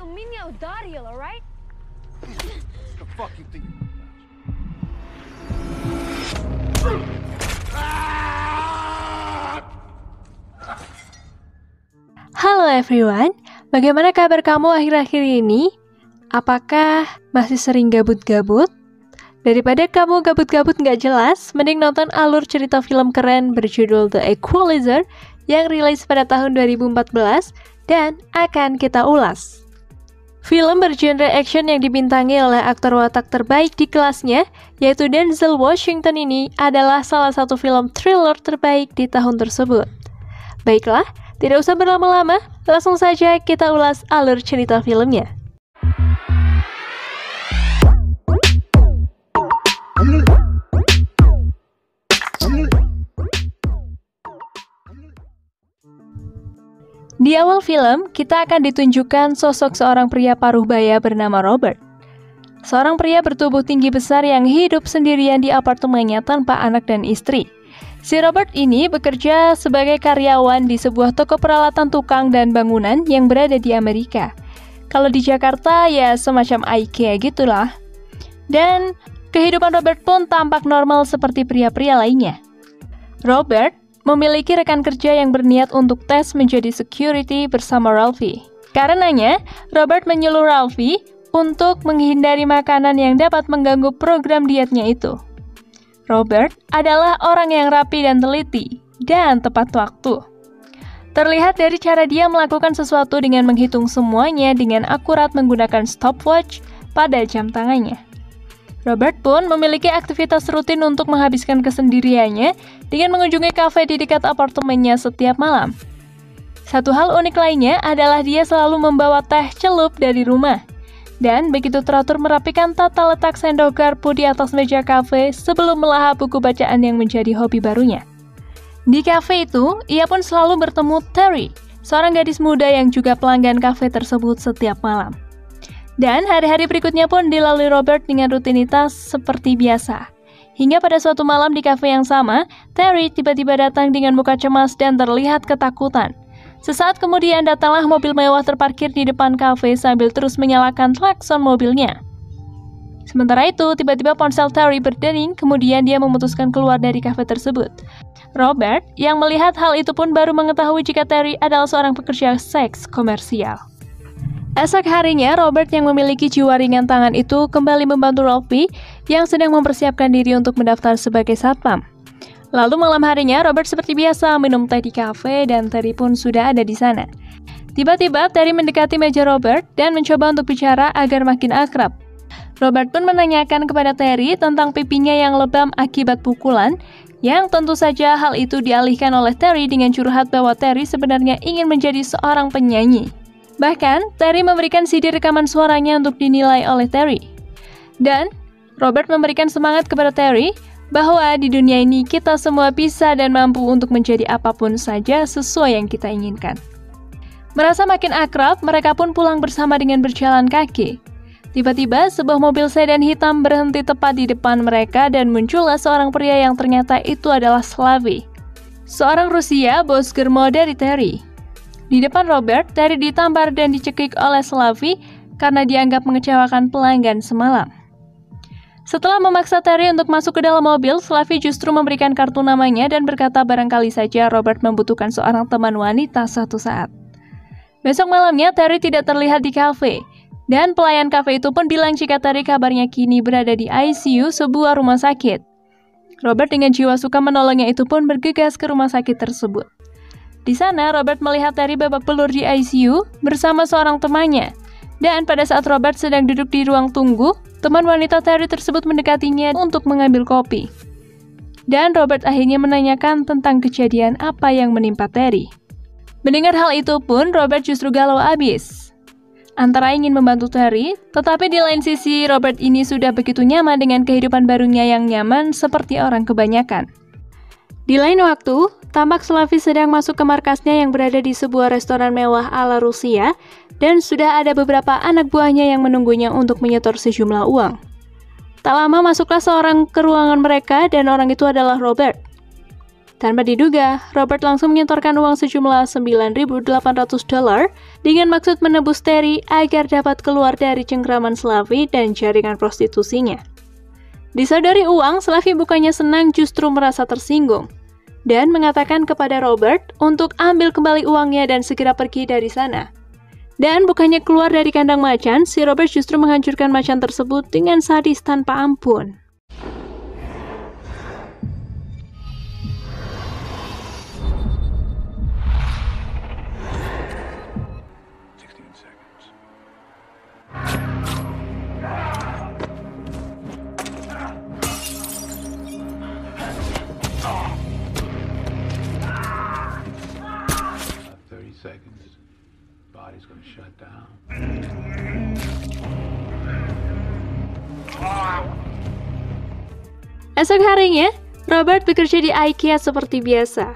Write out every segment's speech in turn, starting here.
у меня ударил, alright? The fuck you think? Halo everyone, bagaimana kabar kamu akhir-akhir ini? Apakah masih sering gabut-gabut? Daripada kamu gabut-gabut nggak jelas, mending nonton alur cerita film keren berjudul The Equalizer yang rilis pada tahun 2014 dan akan kita ulas. Film bergenre action yang dibintangi oleh aktor watak terbaik di kelasnya, yaitu Denzel Washington ini adalah salah satu film thriller terbaik di tahun tersebut. Baiklah, tidak usah berlama-lama, langsung saja kita ulas alur cerita filmnya. Di awal film, kita akan ditunjukkan sosok seorang pria paruh baya bernama Robert. Seorang pria bertubuh tinggi besar yang hidup sendirian di apartemennya tanpa anak dan istri. Si Robert ini bekerja sebagai karyawan di sebuah toko peralatan tukang dan bangunan yang berada di Amerika. Kalau di Jakarta ya semacam IKEA gitulah. Dan kehidupan Robert pun tampak normal seperti pria-pria lainnya. Robert memiliki rekan kerja yang berniat untuk tes menjadi security bersama Ralphie. Karenanya, Robert menyuruh Ralphie untuk menghindari makanan yang dapat mengganggu program dietnya itu. Robert adalah orang yang rapi dan teliti, dan tepat waktu. Terlihat dari cara dia melakukan sesuatu dengan menghitung semuanya dengan akurat menggunakan stopwatch pada jam tangannya. Robert pun memiliki aktivitas rutin untuk menghabiskan kesendiriannya dengan mengunjungi kafe di dekat apartemennya setiap malam. Satu hal unik lainnya adalah dia selalu membawa teh celup dari rumah. Dan begitu teratur merapikan tata letak sendok garpu di atas meja kafe sebelum melahap buku bacaan yang menjadi hobi barunya. Di kafe itu, ia pun selalu bertemu Terry, seorang gadis muda yang juga pelanggan kafe tersebut setiap malam. Dan hari-hari berikutnya pun dilalui Robert dengan rutinitas seperti biasa. Hingga pada suatu malam di kafe yang sama, Terry tiba-tiba datang dengan muka cemas dan terlihat ketakutan. Sesaat kemudian datanglah mobil mewah terparkir di depan kafe sambil terus menyalakan klakson mobilnya. Sementara itu, tiba-tiba ponsel Terry berdering, kemudian dia memutuskan keluar dari kafe tersebut. Robert, yang melihat hal itu pun baru mengetahui jika Terry adalah seorang pekerja seks komersial. Esok harinya, Robert yang memiliki jiwa ringan tangan itu kembali membantu Ralphie yang sedang mempersiapkan diri untuk mendaftar sebagai satpam. Lalu malam harinya, Robert seperti biasa minum teh di kafe dan Terry pun sudah ada di sana. Tiba-tiba, Terry mendekati meja Robert dan mencoba untuk bicara agar makin akrab. Robert pun menanyakan kepada Terry tentang pipinya yang lebam akibat pukulan, yang tentu saja hal itu dialihkan oleh Terry dengan curhat bahwa Terry sebenarnya ingin menjadi seorang penyanyi. Bahkan, Terry memberikan CD rekaman suaranya untuk dinilai oleh Terry. Dan, Robert memberikan semangat kepada Terry bahwa di dunia ini kita semua bisa dan mampu untuk menjadi apapun saja sesuai yang kita inginkan. Merasa makin akrab, mereka pun pulang bersama dengan berjalan kaki. Tiba-tiba, sebuah mobil sedan hitam berhenti tepat di depan mereka dan muncullah seorang pria yang ternyata itu adalah Slavy, seorang Rusia bos germo dari Terry. Di depan Robert, Terry ditampar dan dicekik oleh Slavy karena dianggap mengecewakan pelanggan semalam. Setelah memaksa Terry untuk masuk ke dalam mobil, Slavy justru memberikan kartu namanya dan berkata barangkali saja Robert membutuhkan seorang teman wanita suatu saat. Besok malamnya, Terry tidak terlihat di kafe, dan pelayan kafe itu pun bilang jika Terry kabarnya kini berada di ICU sebuah rumah sakit. Robert dengan jiwa suka menolongnya itu pun bergegas ke rumah sakit tersebut. Di sana, Robert melihat Terry babak belur di ICU bersama seorang temannya. Dan pada saat Robert sedang duduk di ruang tunggu, teman wanita Terry tersebut mendekatinya untuk mengambil kopi. Dan Robert akhirnya menanyakan tentang kejadian apa yang menimpa Terry. Mendengar hal itu pun, Robert justru galau abis. Antara ingin membantu Terry, tetapi di lain sisi Robert ini sudah begitu nyaman dengan kehidupan barunya yang nyaman seperti orang kebanyakan. Di lain waktu, tampak Slavy sedang masuk ke markasnya yang berada di sebuah restoran mewah ala Rusia dan sudah ada beberapa anak buahnya yang menunggunya untuk menyetor sejumlah uang. Tak lama masuklah seorang ke ruangan mereka dan orang itu adalah Robert. Tanpa diduga, Robert langsung menyetorkan uang sejumlah $9.800 dengan maksud menebus Terry agar dapat keluar dari cengkraman Slavi dan jaringan prostitusinya. Disadari uang, Slavi bukannya senang, justru merasa tersinggung dan mengatakan kepada Robert untuk ambil kembali uangnya dan segera pergi dari sana. Dan bukannya keluar dari kandang macan, si Robert justru menghancurkan macan tersebut dengan sadis tanpa ampun. Body's gonna shut down. Esok harinya, Robert bekerja di IKEA seperti biasa.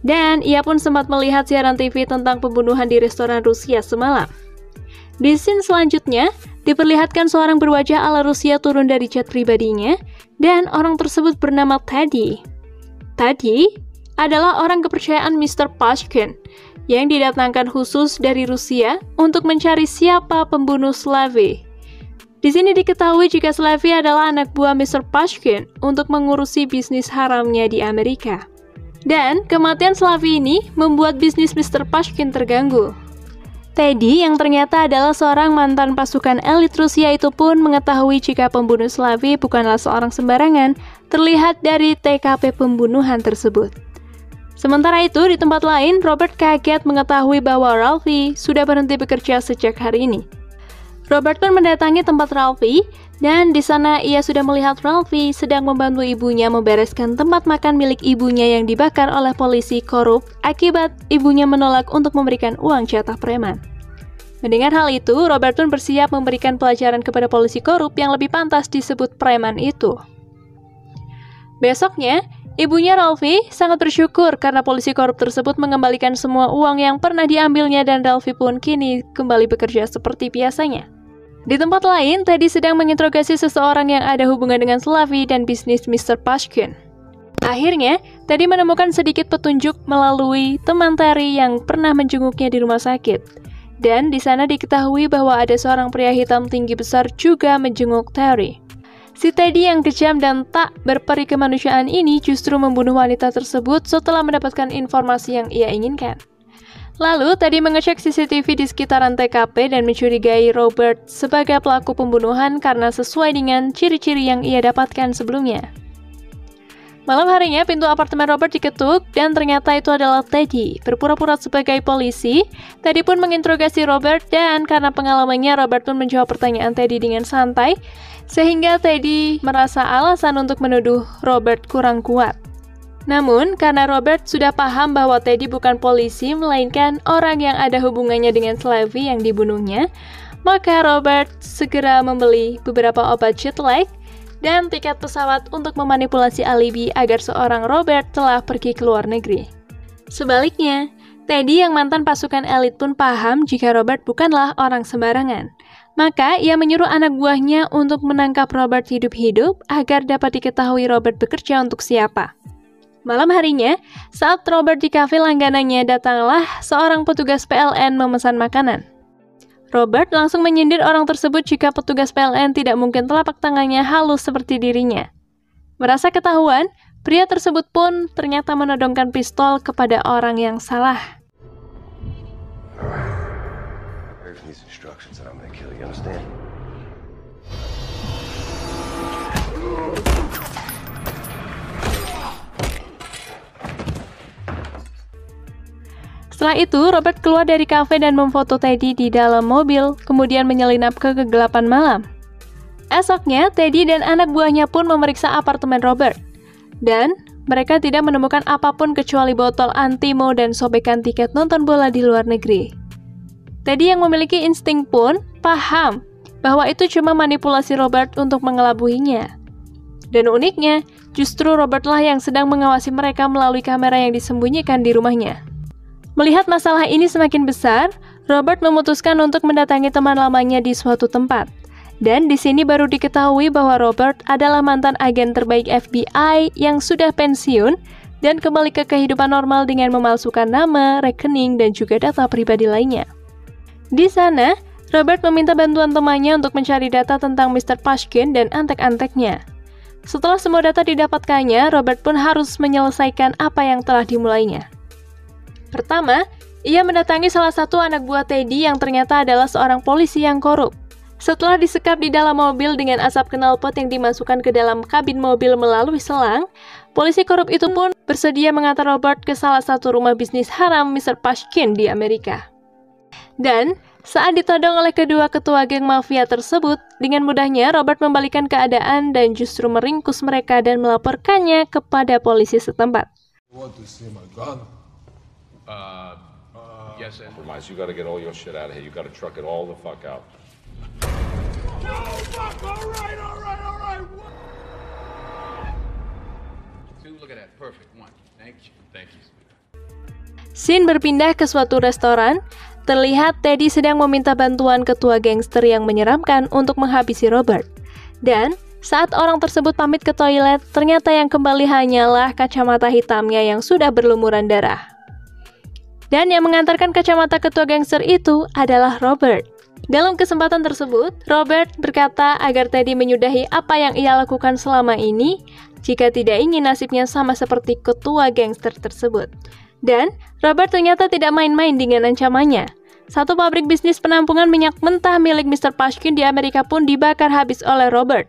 Dan ia pun sempat melihat siaran TV tentang pembunuhan di restoran Rusia semalam. Di scene selanjutnya, diperlihatkan seorang berwajah ala Rusia turun dari jet pribadinya, dan orang tersebut bernama Teddy. Teddy adalah orang kepercayaan Mr. Pashkin yang didatangkan khusus dari Rusia untuk mencari siapa pembunuh Slavi. Di sini diketahui jika Slavi adalah anak buah Mr. Pashkin untuk mengurusi bisnis haramnya di Amerika. Dan kematian Slavi ini membuat bisnis Mr. Pashkin terganggu. Teddy yang ternyata adalah seorang mantan pasukan elit Rusia itu pun mengetahui jika pembunuh Slavi bukanlah seorang sembarangan, terlihat dari TKP pembunuhan tersebut. Sementara itu, di tempat lain, Robert kaget mengetahui bahwa Ralphie sudah berhenti bekerja sejak hari ini. Robert pun mendatangi tempat Ralphie, dan di sana ia sudah melihat Ralphie sedang membantu ibunya membereskan tempat makan milik ibunya yang dibakar oleh polisi korup akibat ibunya menolak untuk memberikan uang jatah preman. Mendengar hal itu, Robert pun bersiap memberikan pelajaran kepada polisi korup yang lebih pantas disebut preman itu. Besoknya, ibunya Ralphie sangat bersyukur karena polisi korup tersebut mengembalikan semua uang yang pernah diambilnya dan Ralphie pun kini kembali bekerja seperti biasanya. Di tempat lain, Teddy sedang menginterogasi seseorang yang ada hubungan dengan Slavi dan bisnis Mr. Pashkin. Akhirnya, Teddy menemukan sedikit petunjuk melalui teman Terry yang pernah menjenguknya di rumah sakit. Dan di sana diketahui bahwa ada seorang pria hitam tinggi besar juga menjenguk Terry. Si Teddy yang kejam dan tak berperi kemanusiaan ini justru membunuh wanita tersebut setelah mendapatkan informasi yang ia inginkan. Lalu, Teddy mengecek CCTV di sekitaran TKP dan mencurigai Robert sebagai pelaku pembunuhan karena sesuai dengan ciri-ciri yang ia dapatkan sebelumnya. Malam harinya, pintu apartemen Robert diketuk dan ternyata itu adalah Teddy. Berpura-pura sebagai polisi, Teddy pun menginterogasi Robert dan karena pengalamannya, Robert pun menjawab pertanyaan Teddy dengan santai, sehingga Teddy merasa alasan untuk menuduh Robert kurang kuat. Namun, karena Robert sudah paham bahwa Teddy bukan polisi, melainkan orang yang ada hubungannya dengan Slavi yang dibunuhnya, maka Robert segera membeli beberapa obat jet lag dan tiket pesawat untuk memanipulasi alibi agar seorang Robert telah pergi ke luar negeri. Sebaliknya, Teddy yang mantan pasukan elit pun paham jika Robert bukanlah orang sembarangan. Maka ia menyuruh anak buahnya untuk menangkap Robert hidup-hidup agar dapat diketahui Robert bekerja untuk siapa. Malam harinya, saat Robert di kafe langganannya, datanglah seorang petugas PLN memesan makanan. Robert langsung menyindir orang tersebut jika petugas PLN tidak mungkin telapak tangannya halus seperti dirinya. Merasa ketahuan, pria tersebut pun ternyata menodongkan pistol kepada orang yang salah. Setelah itu, Robert keluar dari kafe dan memfoto Teddy di dalam mobil, kemudian menyelinap ke kegelapan malam. Esoknya, Teddy dan anak buahnya pun memeriksa apartemen Robert. Dan mereka tidak menemukan apapun kecuali botol antimo dan sobekan tiket nonton bola di luar negeri. Teddy yang memiliki insting pun paham bahwa itu cuma manipulasi Robert untuk mengelabuhinya. Dan uniknya, justru Robertlah yang sedang mengawasi mereka melalui kamera yang disembunyikan di rumahnya. Melihat masalah ini semakin besar, Robert memutuskan untuk mendatangi teman lamanya di suatu tempat. Dan di sini baru diketahui bahwa Robert adalah mantan agen terbaik FBI yang sudah pensiun dan kembali ke kehidupan normal dengan memalsukan nama, rekening, dan juga data pribadi lainnya. Di sana, Robert meminta bantuan temannya untuk mencari data tentang Mr. Pashkin dan antek-anteknya. Setelah semua data didapatkannya, Robert pun harus menyelesaikan apa yang telah dimulainya. Pertama, ia mendatangi salah satu anak buah Teddy yang ternyata adalah seorang polisi yang korup. Setelah disekap di dalam mobil dengan asap knalpot yang dimasukkan ke dalam kabin mobil melalui selang, polisi korup itu pun bersedia mengantar Robert ke salah satu rumah bisnis haram Mr. Pashkin di Amerika. Dan saat ditodong oleh kedua ketua geng mafia tersebut, dengan mudahnya Robert membalikan keadaan dan justru meringkus mereka dan melaporkannya kepada polisi setempat. Yes, you gotta get all your shit out of here. You gotta truck it all the fuck out. All right. Two, look at that. Perfect. One. Thank you. Scene berpindah ke suatu restoran. Terlihat Teddy sedang meminta bantuan ketua gangster yang menyeramkan untuk menghabisi Robert. Dan saat orang tersebut pamit ke toilet, ternyata yang kembali hanyalah kacamata hitamnya yang sudah berlumuran darah. Dan yang mengantarkan kacamata ketua gangster itu adalah Robert. Dalam kesempatan tersebut, Robert berkata agar Teddy menyudahi apa yang ia lakukan selama ini jika tidak ingin nasibnya sama seperti ketua gangster tersebut. Dan Robert ternyata tidak main-main dengan ancamannya. Satu pabrik bisnis penampungan minyak mentah milik Mr. Pashkin di Amerika pun dibakar habis oleh Robert.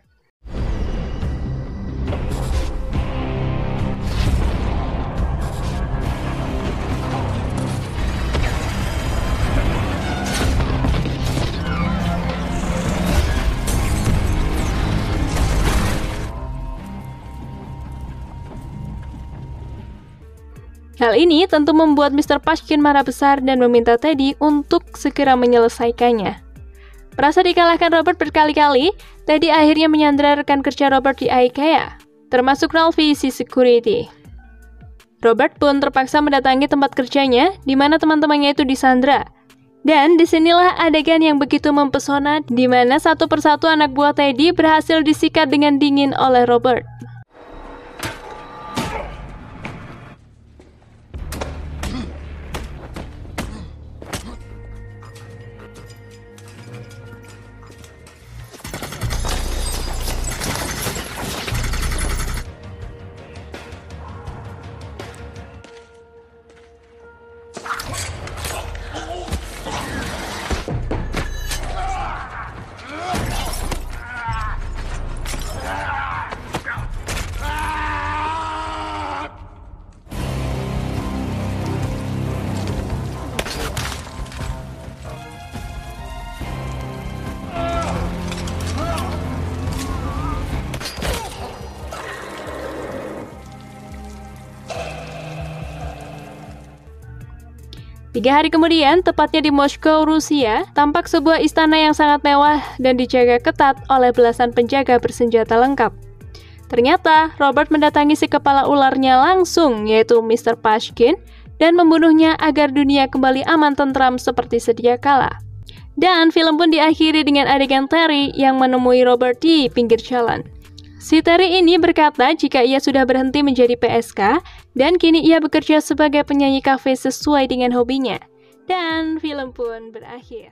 Hal ini tentu membuat Mr. Pashkin marah besar dan meminta Teddy untuk segera menyelesaikannya. Merasa dikalahkan Robert berkali-kali, Teddy akhirnya menyandra rekan kerja Robert di IKEA, termasuk Ralphie si security. Robert pun terpaksa mendatangi tempat kerjanya, di mana teman-temannya itu disandra. Dan disinilah adegan yang begitu mempesona, di mana satu persatu anak buah Teddy berhasil disikat dengan dingin oleh Robert. Tiga hari kemudian, tepatnya di Moskow, Rusia, tampak sebuah istana yang sangat mewah dan dijaga ketat oleh belasan penjaga bersenjata lengkap. Ternyata, Robert mendatangi si kepala ularnya langsung, yaitu Mr. Pashkin, dan membunuhnya agar dunia kembali aman tentram seperti sedia kala. Dan film pun diakhiri dengan adegan Terry yang menemui Robert di pinggir jalan. Si Terry ini berkata jika ia sudah berhenti menjadi PSK dan kini ia bekerja sebagai penyanyi kafe sesuai dengan hobinya. Dan film pun berakhir.